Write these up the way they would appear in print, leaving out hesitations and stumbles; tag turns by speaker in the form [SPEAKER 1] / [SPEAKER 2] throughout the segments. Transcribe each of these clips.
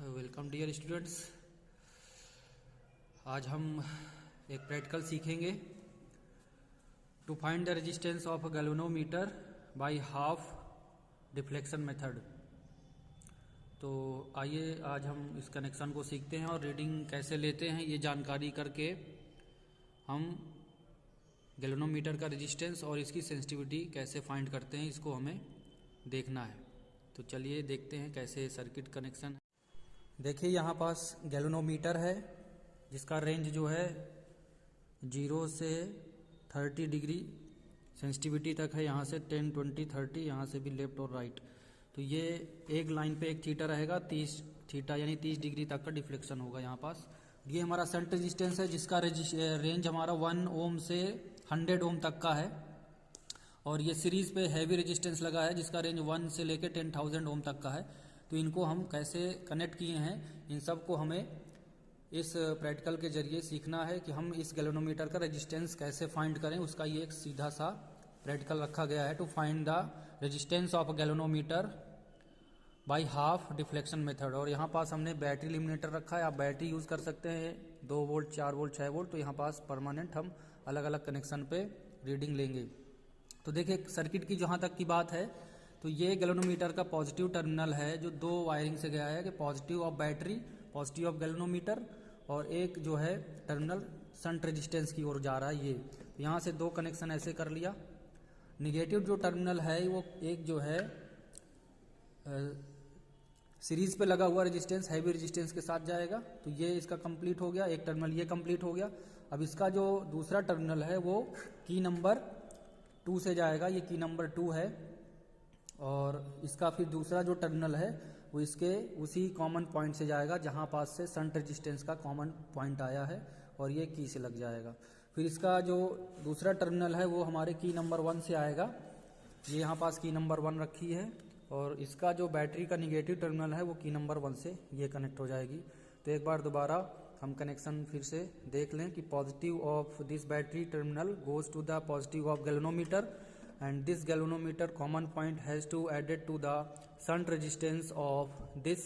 [SPEAKER 1] Welcome dear students. आज हम एक प्रैक्टिकल सीखेंगे to find the resistance of a galvanometer by half deflection method. तो आइए आज हम इस कनेक्शन को सीखते हैं और रीडिंग कैसे लेते हैं ये जानकारी करके हम गैल्वेनोमीटर का रेजिस्टेंस और इसकी सेंसिटिविटी कैसे फाइंड करते हैं इसको हमें देखना है। तो चलिए देखते हैं कैसे सर्किट कनेक्शन। देखिए यहाँ पास गैल्वेनोमीटर है जिसका रेंज जो है 0 से 30 डिग्री सेंसिटिविटी तक है। यहाँ से 10, 20, 30, यहाँ से भी लेफ्ट और राइट। तो ये एक लाइन पे एक थीटा रहेगा, 30 थीटा यानी 30 डिग्री तक का डिफ्लेक्शन होगा यहाँ पास। ये हमारा शंट रेजिस्टेंस है जिसका रेंज हमारा 1 ओम से 100 ओम तक का है। और ये सीरीज पे हैवी रेजिस्टेंस लगा है जिसका रेंज 1 से लेके 10,000 ओम तक का है। तो इनको हम कैसे कनेक्ट किए हैं इन सब को हमें इस प्रैक्टिकल के जरिए सीखना है कि हम इस गैल्वेनोमीटर का रेजिस्टेंस कैसे फाइंड करें। उसका ये एक सीधा सा प्रैक्टिकल रखा गया है, to find the resistance of galvanometer by half deflection method. और यहाँ पास हमने बैटरी लिमिनेटर रखा है, आप बैटरी यूज़ कर सकते हैं 2 वोल्ट, 4 वोल्ट, 6 वोल्ट। तो यहाँ पास परमानेंट हम अलग अलग कनेक्शन पे रीडिंग लेंगे। तो देखिए सर्किट की जहाँ तक की बात है तो ये गैल्वेनोमीटर का पॉजिटिव टर्मिनल है जो 2 वायरिंग से गया है कि positive of battery, positive of galvanometer, और एक जो है टर्मिनल शंट रेजिस्टेंस की ओर जा रहा है। ये यहाँ से 2 कनेक्शन ऐसे कर लिया। निगेटिव जो टर्मिनल है वो एक जो है सीरीज पे लगा हुआ रेजिस्टेंस हैवी रेजिस्टेंस के साथ जाएगा। तो ये इसका कंप्लीट हो गया, एक टर्मिनल ये कंप्लीट हो गया। अब इसका जो दूसरा टर्मिनल है वो की नंबर 2 से जाएगा, ये की नंबर 2 है। और इसका फिर दूसरा जो टर्मिनल है वो इसके उसी कॉमन पॉइंट से जाएगा जहाँ पास से शंट रेजिस्टेंस का कॉमन पॉइंट आया है, और ये की से लग जाएगा। फिर इसका जो दूसरा टर्मिनल है वो हमारे की नंबर 1 से आएगा, ये यहाँ पास की नंबर 1 रखी है। और इसका जो बैटरी का निगेटिव टर्मिनल है वो की नंबर 1 से ये कनेक्ट हो जाएगी। तो एक बार दोबारा हम कनेक्शन फिर से देख लें कि positive of this battery terminal goes to the positive of galvanometer and this galvanometer common point has to added to the shunt resistance of this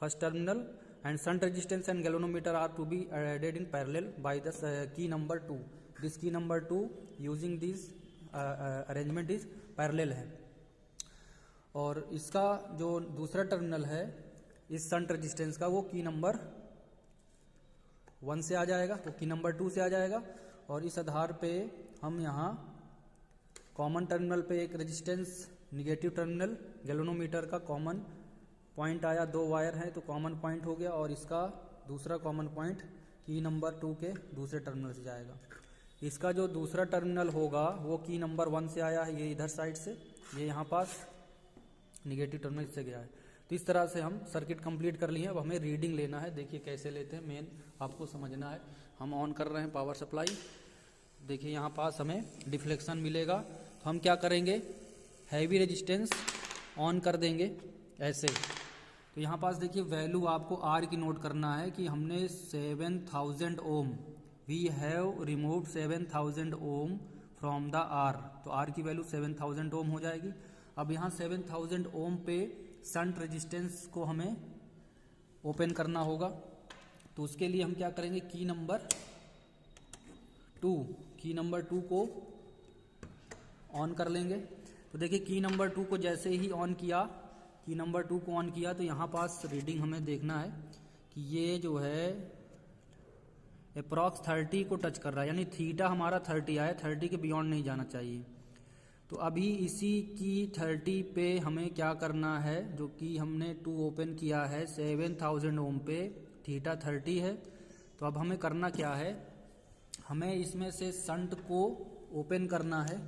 [SPEAKER 1] first terminal, and shunt resistance and galvanometer are to be added in parallel by the key number 2. This key number 2 using this arrangement is parallel है। और इसका जो दूसरा terminal है इस shunt resistance का वो की नंबर 1 से आ जाएगा, वो की नंबर 2 से आ जाएगा। और इस आधार पे हम यहाँ कॉमन टर्मिनल पे एक रेजिस्टेंस निगेटिव टर्मिनल गैल्वेनोमीटर का कॉमन पॉइंट आया, 2 वायर हैं तो कॉमन पॉइंट हो गया। और इसका दूसरा कॉमन पॉइंट की नंबर 2 के दूसरे टर्मिनल से जाएगा। इसका जो दूसरा टर्मिनल होगा वो की नंबर 1 से आया है, ये इधर साइड से, ये यहाँ पास निगेटिव टर्मिनल से गया है। तो इस तरह से हम सर्किट कंप्लीट कर लिए। अब हमें रीडिंग लेना है। देखिए कैसे लेते हैं, मेन आपको समझना है। हम ऑन कर रहे हैं पावर सप्लाई। देखिए यहाँ पास हमें डिफ्लेक्शन मिलेगा, तो हम क्या करेंगे, हैवी रेजिस्टेंस ऑन कर देंगे ऐसे। तो यहाँ पास देखिए वैल्यू आपको आर की नोट करना है कि हमने 7000 ohm, we have removed 7000 ohm from the R. तो आर की वैल्यू 7000 ओम हो जाएगी। अब यहाँ 7000 ओम पे शंट रेजिस्टेंस को हमें ओपन करना होगा। तो उसके लिए हम क्या करेंगे, की नंबर 2 को ऑन कर लेंगे। तो देखिए की नंबर 2 को जैसे ही ऑन किया, की नंबर 2 को ऑन किया, तो यहाँ पास रीडिंग हमें देखना है कि ये जो है अप्रॉक्स 30 को टच कर रहा है, यानी थीटा हमारा 30 आया, 30 के बियॉन्ड नहीं जाना चाहिए। तो अभी इसी की 30 पे हमें क्या करना है, जो कि हमने 2 ओपन किया है 7000 ओम पे, थीटा 30 है। तो अब हमें करना क्या है, हमें इसमें से शंट को ओपन करना है।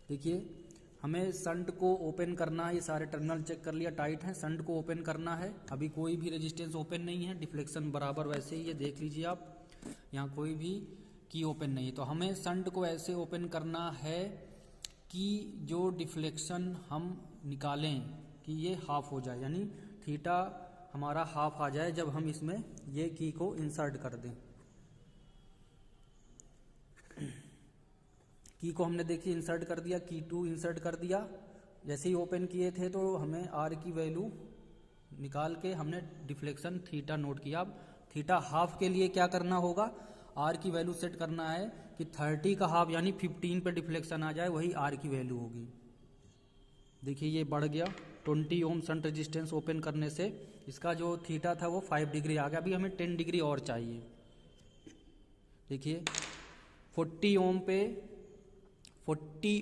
[SPEAKER 1] देखिए हमें शंट को ओपन करना है। ये सारे टर्मिनल चेक कर लिया, टाइट है, शंट को ओपन करना है। अभी कोई भी रेजिस्टेंस ओपन नहीं है, डिफ्लेक्शन बराबर वैसे ही है, देख लीजिए आप, यहाँ कोई भी की ओपन नहीं है। तो हमें शंट को ऐसे ओपन करना है कि जो डिफ्लेक्शन हम निकालें कि ये हाफ हो जाए, यानी थीटा हमारा हाफ आ जाए जब हम इसमें ये की को इंसर्ट कर दें। की को हमने देखिए इंसर्ट कर दिया, की 2 इंसर्ट कर दिया। जैसे ही ओपन किए थे तो हमें आर की वैल्यू निकाल के हमने डिफ्लेक्शन थीटा नोट किया। अब थीटा हाफ के लिए क्या करना होगा, आर की वैल्यू सेट करना है कि 30 का हाफ यानी 15 पे डिफ्लेक्शन आ जाए, वही आर की वैल्यू होगी। देखिए ये बढ़ गया 20 ओम शंट रेजिस्टेंस ओपन करने से इसका जो थीटा था वो 5 डिग्री आ गया। अभी हमें 10 डिग्री और चाहिए। देखिए 40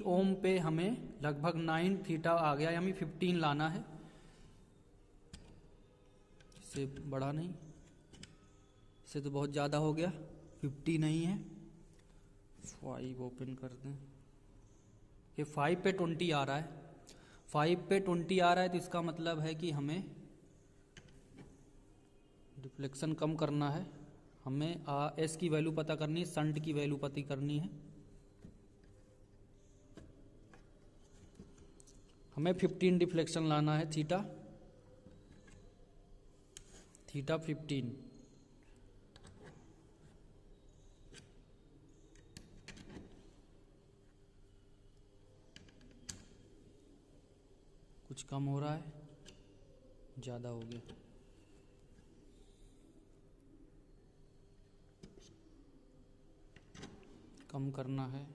[SPEAKER 1] ओम पे हमें लगभग 9 थीटा आ गया, यानी 15 लाना है। इससे बड़ा नहीं, इससे तो बहुत ज़्यादा हो गया, 50 नहीं है। 5 ओपन कर दें, ये 5 पे 20 आ रहा है। 5 पे 20 आ रहा है तो इसका मतलब है कि हमें डिफ्लेक्शन कम करना है। हमें एस की वैल्यू पता करनी है, शंट की वैल्यू पता करनी है। हमें 15 डिफ्लेक्शन लाना है, थीटा 15। कुछ कम हो रहा है, ज़्यादा हो गया। कम करना है।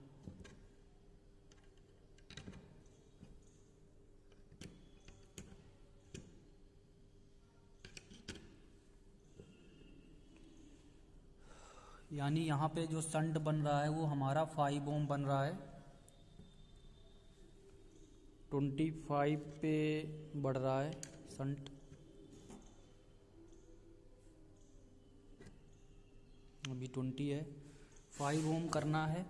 [SPEAKER 1] यानी यहाँ पे जो शंट बन रहा है वो हमारा 5 ओम बन रहा है। 25 पे बढ़ रहा है शंट, अभी 20 है। 5 ओम करना है।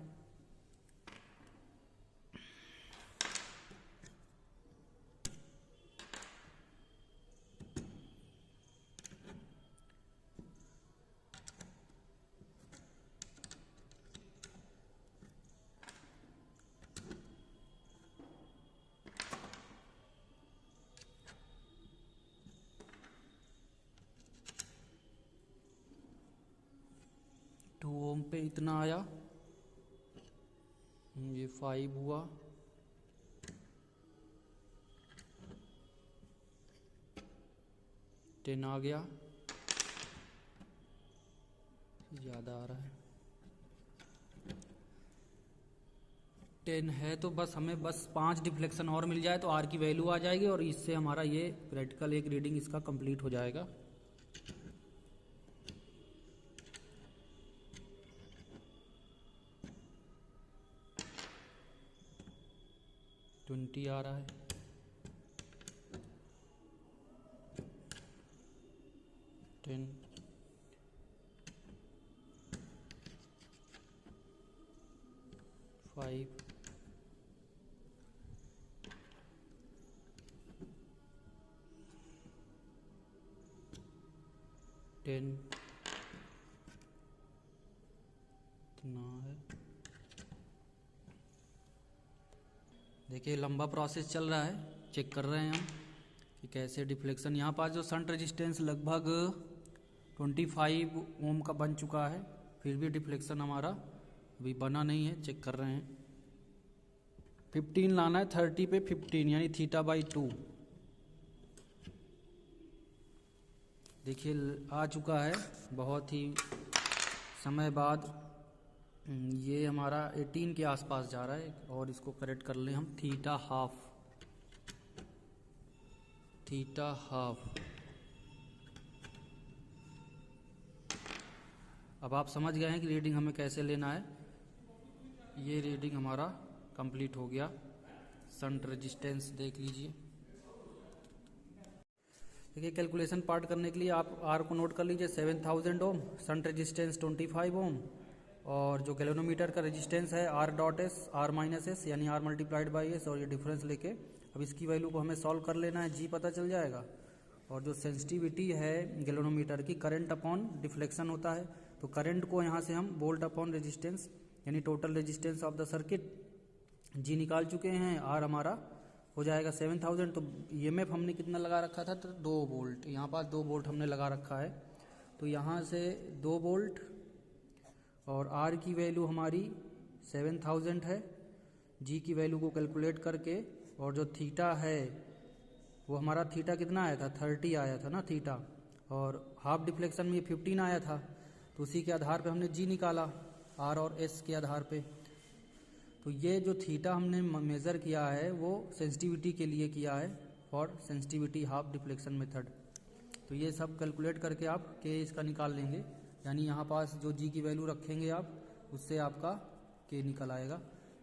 [SPEAKER 1] ओम पे इतना आया, ये 5 हुआ, टेन आ गया, ज़्यादा आ रहा है। 10 है तो बस हमें 5 डिफ्लेक्शन और मिल जाए तो आर की वैल्यू आ जाएगी और इससे हमारा ये प्रैक्टिकल एक रीडिंग इसका कंप्लीट हो जाएगा। ट्वेंटी आ रहा है, 10, 5, 10 इतना है। देखिए लंबा प्रोसेस चल रहा है, चेक कर रहे हैं हम कि कैसे डिफ्लेक्शन। यहाँ पास जो शंट रेजिस्टेंस लगभग 25 ओम का बन चुका है, फिर भी डिफ्लेक्शन हमारा अभी बना नहीं है, चेक कर रहे हैं। 15 लाना है, 30 पे 15 यानी थीटा बाई 2। देखिए आ चुका है बहुत ही समय बाद, ये हमारा 18 के आसपास जा रहा है। और इसको करेक्ट कर लें हम, थीटा हाफ। अब आप समझ गए हैं कि रीडिंग हमें कैसे लेना है। ये रीडिंग हमारा कंप्लीट हो गया। शंट रेजिस्टेंस देख लीजिए। देखिए कैलकुलेशन पार्ट करने के लिए आप आर को नोट कर लीजिए, 7000 ओम, शंट रेजिस्टेंस 25 ओम, और जो गैल्वेनोमीटर का रेजिस्टेंस है R dot S, R minus S यानी आर मल्टीप्लाइड बाई एस, और ये डिफरेंस लेके अब इसकी वैल्यू को हमें सॉल्व कर लेना है, जी पता चल जाएगा। और जो सेंसिटिविटी है गैल्वेनोमीटर की, करंट अपॉन डिफ्लेक्शन होता है, तो करंट को यहाँ से हम वोल्ट अपॉन रेजिस्टेंस यानी total resistance of the circuit जी निकाल चुके हैं। आर हमारा हो जाएगा 7000। तो ईएमएफ हमने कितना लगा रखा था, तो 2 वोल्ट, यहाँ पास 2 वोल्ट हमने लगा रखा है। तो यहाँ से 2 वोल्ट और आर की वैल्यू हमारी 7000 है। जी की वैल्यू को कैलकुलेट करके और जो थीटा है वो हमारा थीटा कितना आया था, 30 आया था ना थीटा, और हाफ डिफ्लेक्शन में 15 आया था। तो उसी के आधार पे हमने जी निकाला, आर और एस के आधार पे। तो ये जो थीटा हमने मेज़र किया है वो सेंसिटिविटी के लिए किया है, for sensitivity half deflection method. तो ये सब कैलकुलेट करके आप के इसका निकाल लेंगे, यानी यहाँ पास जो जी की वैल्यू रखेंगे आप, उससे आपका के निकल आएगा।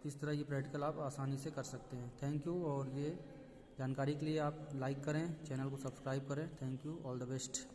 [SPEAKER 1] तो इस तरह ये प्रैक्टिकल आप आसानी से कर सकते हैं। थैंक यू, और ये जानकारी के लिए आप लाइक करें, चैनल को सब्सक्राइब करें। Thank you, all the best.